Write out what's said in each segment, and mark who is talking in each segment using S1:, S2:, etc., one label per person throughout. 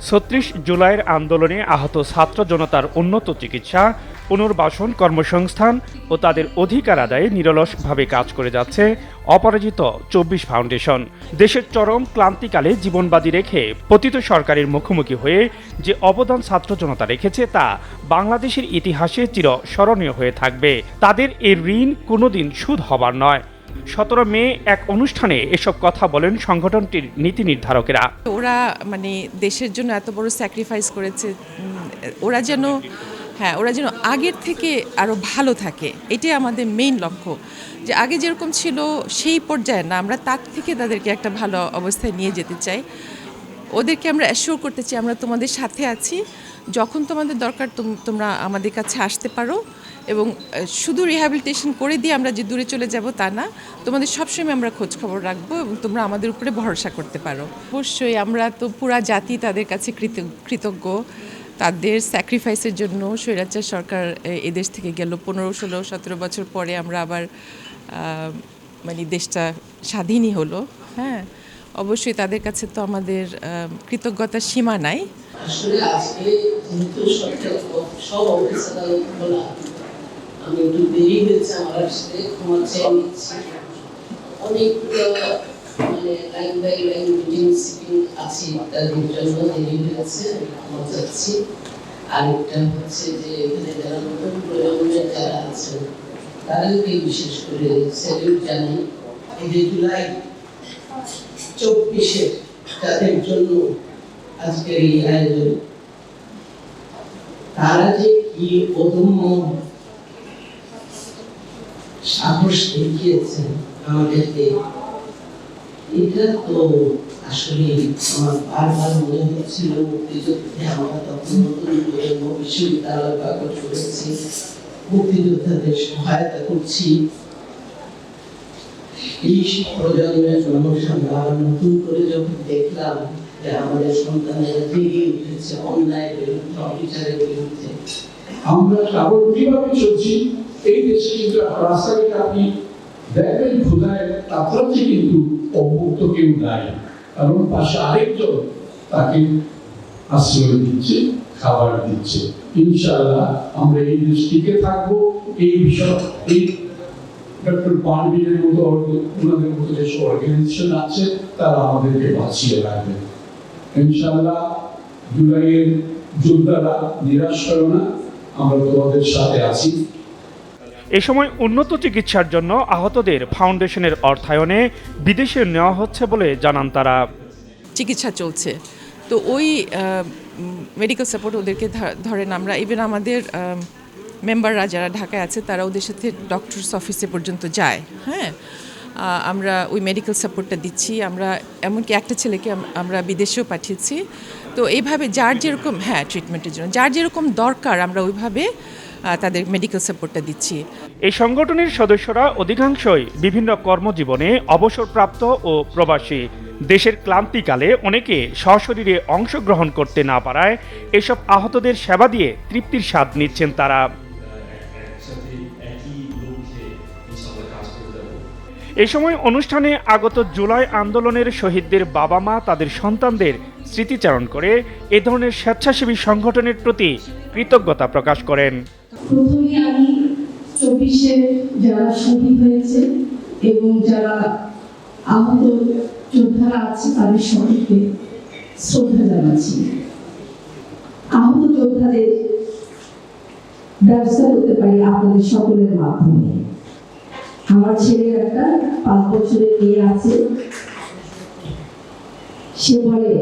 S1: ৩৬ জুলাইয়ের আন্দোলনে আহত ছাত্র জনতার উন্নত চিকিৎসা, পুনর্বাসন, কর্মসংস্থান ও তাদের অধিকার আদায়ে নিরলসভাবে কাজ করে যাচ্ছে অপরাজিত ২৪ ফাউন্ডেশন। দেশের চরম ক্লান্তিকালে জীবনবাজি রেখে পতিত সরকারের মুখোমুখি হয়ে যে অবদান ছাত্র জনতা রেখেছে তা বাংলাদেশের ইতিহাসে চিরস্মরণীয় হয়ে থাকবে। তাদের এই ঋণ কোনোদিন শোধ হবার নয়। ১৭ মে এক অনুষ্ঠানে এসব কথা বলেন সংগঠনটির নীতি নির্ধারকেরা।
S2: ওরা দেশের জন্য এত বড় স্যাক্রিফাইস করেছে, ওরা যেন আগের থেকে আরও ভালো থাকে, এটাই আমাদের মেইন লক্ষ্য। যে আগে যেরকম ছিল সেই পর্যায়ে না, আমরা তার থেকে তাদেরকে একটা ভালো অবস্থায় নিয়ে যেতে চাই। ওদেরকে আমরা অ্যাসিওর করতে চাই আমরা তোমাদের সাথে আছি, যখন তোমাদের দরকার তোমরা আমাদের কাছে আসতে পারো, এবং শুধু রিহ্যাবিলিটেশন করে দিয়ে আমরা যে দূরে চলে যাব তা না, তোমাদের সবসময় আমরা খোঁজ খবর রাখবো এবং তোমরা আমাদের উপরে ভরসা করতে পারো। অবশ্যই আমরা তো পুরা জাতি তাদের কাছে কৃতজ্ঞ। তাদের স্যাক্রিফাইসের জন্য স্বৈরাচার সরকার এদেশ থেকে গেল, 15, 16, 17 বছর পরে আমরা আবার দেশটা স্বাধীনই হলো। হ্যাঁ, অবশ্যই তাদের কাছে তো আমাদের কৃতজ্ঞতার সীমা নাই।
S3: আসলে আজকে যেহেতু সব অফিসার বলা, আমি একটু দেরি হয়েছে, আমার আসলে ক্ষমা চেয়ে নিচ্ছি। অনেক line by line meeting sitting আছে, তাদের জন্য দেরি হয়েছে, ক্ষমা চাচ্ছি। আরেকটা হচ্ছে যে এখানে যারা নতুন প্রজন্মের যারা আছেন তাদেরকে বিশেষ করে স্যালুট জানাই। এই যে জুলাই 24-এর তাদের জন্য আজকের এই আয়োজন, তারা যে কি অদম্য সাহস দেখিয়েছেন আমাদেরকে, এটা তো আসলে আমার বারবার মনে হচ্ছিল মুক্তিযুদ্ধে আমরা তখন নতুন প্রজন্ম বিশ্ববিদ্যালয় বাগত করেছি, মুক্তিযোদ্ধাদের সহায়তা করছি। এই প্রজন্মের জনসংখ্যা নতুন করে যখন দেখলাম যে আমাদের সন্তানেরা জেগে উঠেছে অন্যায়ের বিরুদ্ধে, অবিচারের বিরুদ্ধে,
S4: আমরা স্বাভাবিকভাবে চলছি। এই দেশে কিন্তু রাস্তাঘাটে আপনি দেখবেন ক্ষুধায় কাতরাচ্ছে, কিন্তু অভুক্ত কেউ নাই, কারণ পাশে আরেকজন তাকে আশ্রয় দিচ্ছে, খাবার দিচ্ছে। ইনশাআল্লাহ আমরা এই দেশ টিকে থাকবো। এই বিষয় এই ডক্টর পানভীরের মতো ওনাদের মতো যেসব অর্গানাইজেশন আছে তারা আমাদেরকে বাঁচিয়ে রাখবে ইনশাআল্লাহ। জুলাইয়ের যোদ্ধারা নিরাশ করো না, আমরা তোমাদের সাথে আছি।
S1: এ সময় উন্নত চিকিৎসার জন্য আহতদের ফাউন্ডেশনের অর্থায়নে বিদেশে নেওয়া হচ্ছে বলে জানান তারা।
S2: চিকিৎসা চলছে, তো ওই মেডিকেল সাপোর্ট ওদেরকে ধরেন আমরা ইভেন আমাদের মেম্বাররা যারা ঢাকায় আছে তারা ওদের সাথে ডক্টরস অফিসে পর্যন্ত যায়। হ্যাঁ, আমরা ওই মেডিকেল সাপোর্টটা দিচ্ছি। আমরা এমনকি একটা ছেলেকে আমরা বিদেশেও পাঠিয়েছি। তো এইভাবে যার যেরকম ট্রিটমেন্টের জন্য যার যেরকম দরকার আমরা ওইভাবে তাদের মেডিকেল সাপোর্টটা দিচ্ছি।
S1: এই সংগঠনের সদস্যরা অধিকাংশই বিভিন্ন কর্মজীবনে অবসরপ্রাপ্ত ও প্রবাসী। দেশের ক্লান্তিকালে অনেকে সশরীরে অংশগ্রহণ করতে না পারায় এসব আহতদের সেবা দিয়ে তৃপ্তির স্বাদ নিচ্ছেন তারা। এ সময় অনুষ্ঠানে আগত জুলাই আন্দোলনের শহীদদের বাবা মা তাদের সন্তানদের স্মৃতিচারণ করে এ ধরনের স্বেচ্ছাসেবী সংগঠনের প্রতি কৃতজ্ঞতা প্রকাশ করেন।
S5: প্রথমে আমি 24-এ যারা শহীদ হয়েছে এবং যারা আহত যোদ্ধারা আছে তাদের সকলকে শ্রদ্ধা জানাচ্ছি। আহত যোদ্ধাদের ব্যবস্থা করতে পারি আপনাদের সকলের মাধ্যমে। আমার ছেলের একটা 5 বছরের মেয়ে আছে, সে বলে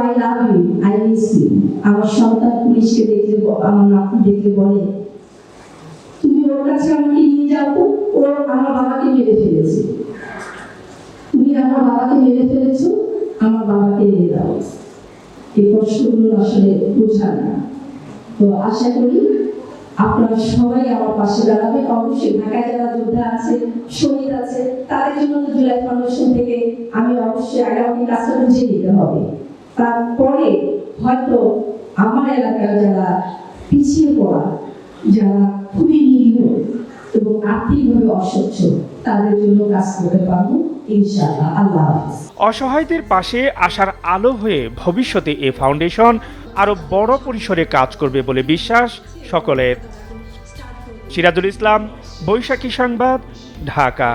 S5: I love you, I miss you। আমার সন্তান পুলিশকে দেখলে, আমার নাতি দেখলে বলে তুমি ওর কাছে আমাকে নিয়ে যাও তো, ও আমার বাবাকে মেরে ফেলেছে, তুমি আমার বাবাকে মেরে ফেলেছো, আমার বাবাকে নিয়ে দাও। এই কষ্টগুলো আসলে বোঝা না। তো আশা করি আপনারা সবাই আমার পাশে দাঁড়াবেন। অবশ্যই ঢাকায় যারা যোদ্ধা আছে, শহীদ আছে, তাদের জন্য তো জুলাই ফাউন্ডেশন থেকে আমি অবশ্যই আগামী কাজটা বুঝে নিতে হবে। তারপরে হয়তো আমার এলাকার যারা পিছিয়ে পড়া, যারা খুবই নিরীহ এবং আর্থিকভাবে অসচ্ছল, তাদের জন্য কাজ করতে পারবো। ইনশাআল্লাহ। আল্লাহ হাফেজ।
S1: অসহায়দের পাশে আসার আলো হয়ে ভবিষ্যতে এ ফাউন্ডেশন আরও বড় পরিসরে কাজ করবে বলে বিশ্বাস সকলের। সিরাজুল ইসলাম, বৈশাখী সংবাদ, ঢাকা।